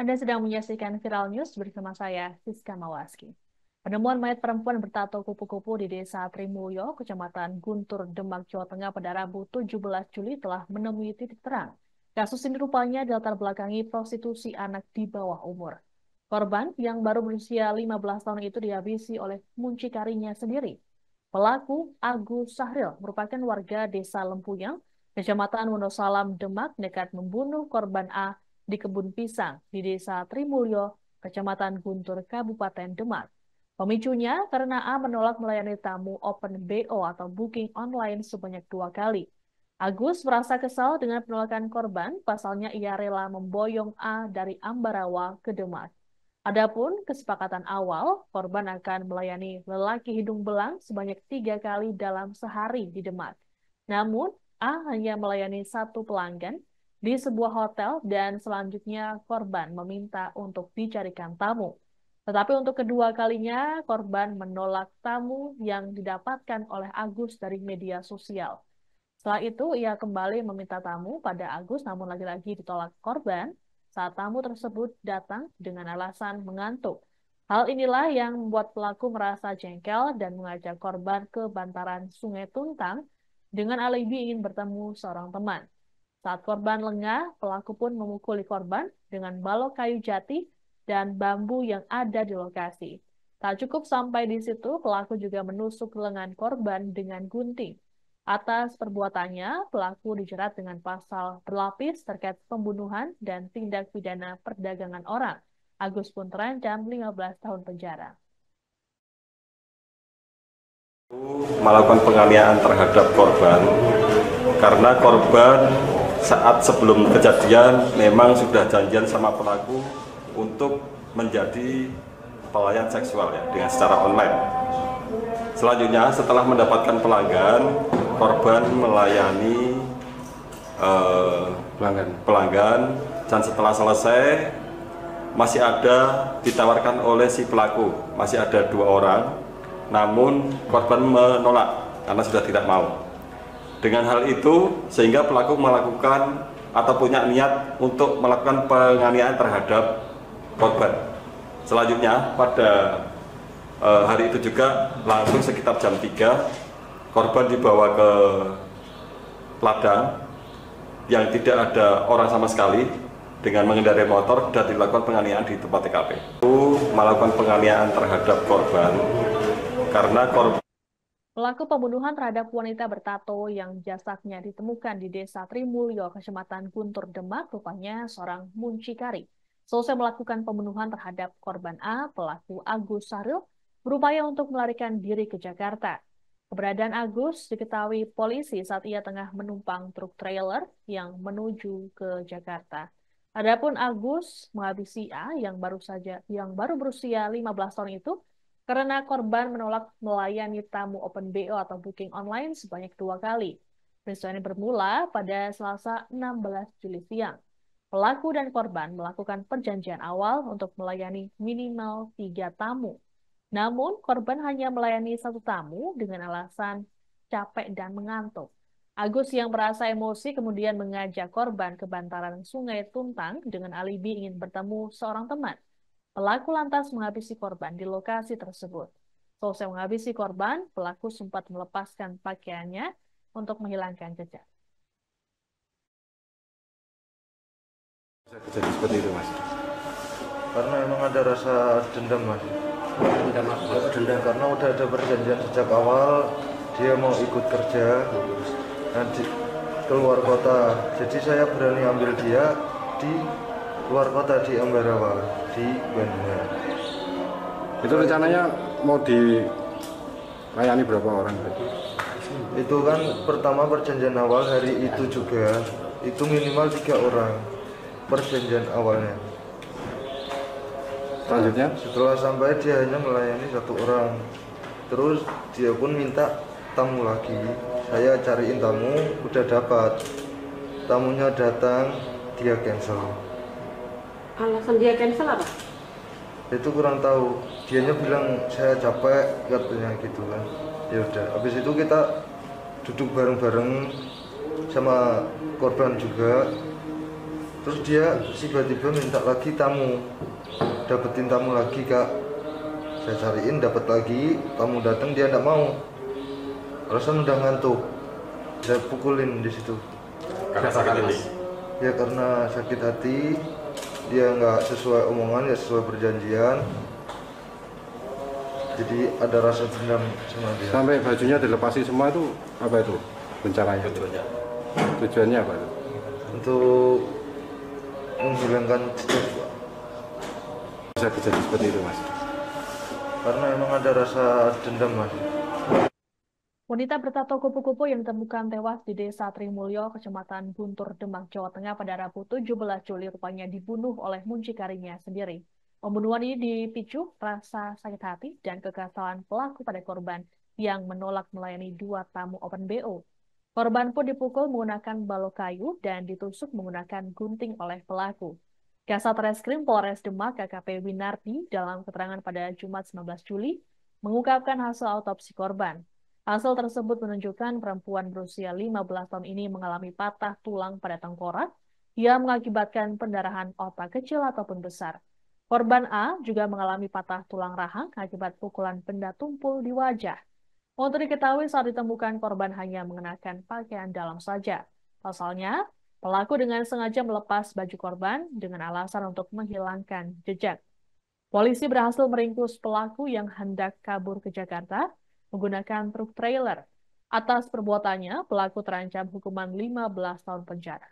Anda sedang menyaksikan Viral News bersama saya, Siska Mawaski. Penemuan mayat perempuan bertato kupu-kupu di Desa Trimulyo, Kecamatan Guntur, Demak, Jawa Tengah pada Rabu 17 Juli telah menemui titik terang. Kasus ini rupanya dilatar belakangi prostitusi anak di bawah umur. Korban yang baru berusia 15 tahun itu dihabisi oleh muncikarinya sendiri. Pelaku Agus Sahril merupakan warga Desa Lempuyang, Kecamatan Wonosalam, Demak, nekat membunuh korban A di kebun pisang di Desa Trimulyo, Kecamatan Guntur, Kabupaten Demak. Pemicunya karena A menolak melayani tamu open BO atau booking online sebanyak 2 kali. Agus merasa kesal dengan penolakan korban, pasalnya ia rela memboyong A dari Ambarawa ke Demak. Adapun kesepakatan awal, korban akan melayani lelaki hidung belang sebanyak 3 kali dalam sehari di Demak. Namun, A hanya melayani satu pelanggan di sebuah hotel dan selanjutnya korban meminta untuk dicarikan tamu. Tetapi untuk kedua kalinya, korban menolak tamu yang didapatkan oleh Agus dari media sosial. Setelah itu, ia kembali meminta tamu pada Agus, namun lagi-lagi ditolak korban saat tamu tersebut datang dengan alasan mengantuk. Hal inilah yang membuat pelaku merasa jengkel dan mengajak korban ke bantaran Sungai Tuntang dengan alibi ingin bertemu seorang teman. Saat korban lengah, pelaku pun memukuli korban dengan balok kayu jati dan bambu yang ada di lokasi. Tak cukup sampai di situ, pelaku juga menusuk lengan korban dengan gunting. Atas perbuatannya, pelaku dijerat dengan pasal berlapis terkait pembunuhan dan tindak pidana perdagangan orang. Agus pun terancam 15 tahun penjara. Melakukan penganiayaan terhadap korban karena korban saat sebelum kejadian memang sudah janjian sama pelaku untuk menjadi pelayan seksual ya dengan secara online. Selanjutnya setelah mendapatkan pelanggan, korban melayani pelanggan dan setelah selesai masih ada ditawarkan oleh si pelaku, masih ada 2 orang, namun korban menolak karena sudah tidak mau. Dengan hal itu sehingga pelaku melakukan atau punya niat untuk melakukan penganiayaan terhadap korban. Selanjutnya pada hari itu juga langsung sekitar jam 3 korban dibawa ke ladang yang tidak ada orang sama sekali dengan mengendarai motor dan dilakukan penganiayaan di tempat TKP. Melakukan penganiayaan terhadap korban karena korban. Pelaku pembunuhan terhadap wanita bertato yang jasadnya ditemukan di Desa Trimulyo, Kecamatan Guntur, Demak, rupanya seorang muncikari. Selesai melakukan pembunuhan terhadap korban A, pelaku Agus Sahril berupaya untuk melarikan diri ke Jakarta. Keberadaan Agus diketahui polisi saat ia tengah menumpang truk trailer yang menuju ke Jakarta. Adapun Agus menghabisi A yang baru berusia 15 tahun itu karena korban menolak melayani tamu open BO atau booking online sebanyak 2 kali. Peristiwa ini bermula pada Selasa 16 Juli siang. Pelaku dan korban melakukan perjanjian awal untuk melayani minimal 3 tamu. Namun, korban hanya melayani 1 tamu dengan alasan capek dan mengantuk. Agus yang merasa emosi kemudian mengajak korban ke bantaran Sungai Tuntang dengan alibi ingin bertemu seorang teman. Pelaku lantas menghabisi korban di lokasi tersebut. Selesai menghabisi korban, pelaku sempat melepaskan pakaiannya untuk menghilangkan jejak. Jadi seperti itu, Mas. Karena memang ada rasa dendam, Mas. Dendam karena udah ada perjanjian sejak awal dia mau ikut kerja nanti keluar kota. Jadi saya berani ambil dia di luar kota di Ambarawa di Bandung. Itu rencananya mau dilayani berapa orang? Itu kan pertama perjanjian awal hari itu juga itu minimal 3 orang perjanjian awalnya. Selanjutnya Setelah sampai dia hanya melayani 1 orang. Terus dia pun minta tamu lagi. Saya cariin tamu, udah dapat. Tamunya datang, dia cancel. Alasan dia cancel apa? Itu kurang tahu. Dianya bilang saya capek katanya gitu kan. Ya udah. Habis itu kita duduk bareng-bareng sama korban juga. Terus dia tiba-tiba minta lagi tamu, dapetin tamu lagi kak. Saya cariin dapat lagi, tamu datang dia nggak mau. Alasan udah ngantuk, saya pukulin di situ. Karena sakit hati. Ya karena sakit hati, dia nggak sesuai omongan, nggak sesuai perjanjian. Jadi ada rasa dendam sama dia. Sampai bajunya dilepasi semua itu apa itu rencananya? Tujuannya apa itu? Untuk menghilangkan jejak, Pak. Bisa kejadian seperti itu mas? Karena memang ada rasa dendam mas. Wanita bertato kupu-kupu yang ditemukan tewas di Desa Trimulyo, Kecamatan Guntur, Demak, Jawa Tengah pada Rabu 17 Juli rupanya dibunuh oleh muncikarinya sendiri. Pembunuhan ini dipicu rasa sakit hati dan kekesalan pelaku pada korban yang menolak melayani dua tamu open BO. Korban pun dipukul menggunakan balok kayu dan ditusuk menggunakan gunting oleh pelaku. Kasat Reskrim Polres Demak AKP Winardi dalam keterangan pada Jumat 19 Juli mengungkapkan hasil autopsi korban. Hasil tersebut menunjukkan perempuan berusia 15 tahun ini mengalami patah tulang pada tengkorak yang mengakibatkan pendarahan otak kecil ataupun besar. Korban A juga mengalami patah tulang rahang akibat pukulan benda tumpul di wajah. Untuk diketahui saat ditemukan korban hanya mengenakan pakaian dalam saja. Pasalnya, pelaku dengan sengaja melepas baju korban dengan alasan untuk menghilangkan jejak. Polisi berhasil meringkus pelaku yang hendak kabur ke Jakarta menggunakan truk trailer. Atas perbuatannya, pelaku terancam hukuman 15 tahun penjara.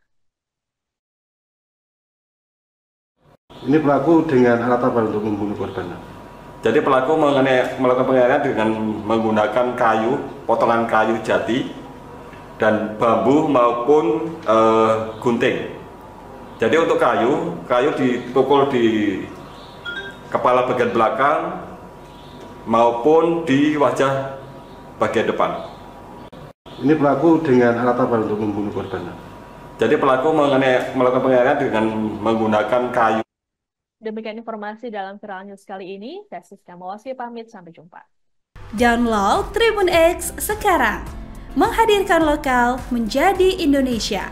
Ini pelaku dengan alat apa untuk membunuh korban? Jadi pelaku melakukan penganiayaan dengan menggunakan kayu, potongan kayu jati, dan bambu maupun gunting. Jadi untuk kayu dipukul di kepala bagian belakang maupun di wajah bagian depan. Ini pelaku dengan alat apa untuk membunuh korban? Jadi pelaku melakukan penganiayaan dengan menggunakan kayu. Demikian informasi dalam Viral News kali ini. Saya Siska Mawaski pamit, sampai jumpa. Download Tribun X sekarang, menghadirkan lokal menjadi Indonesia.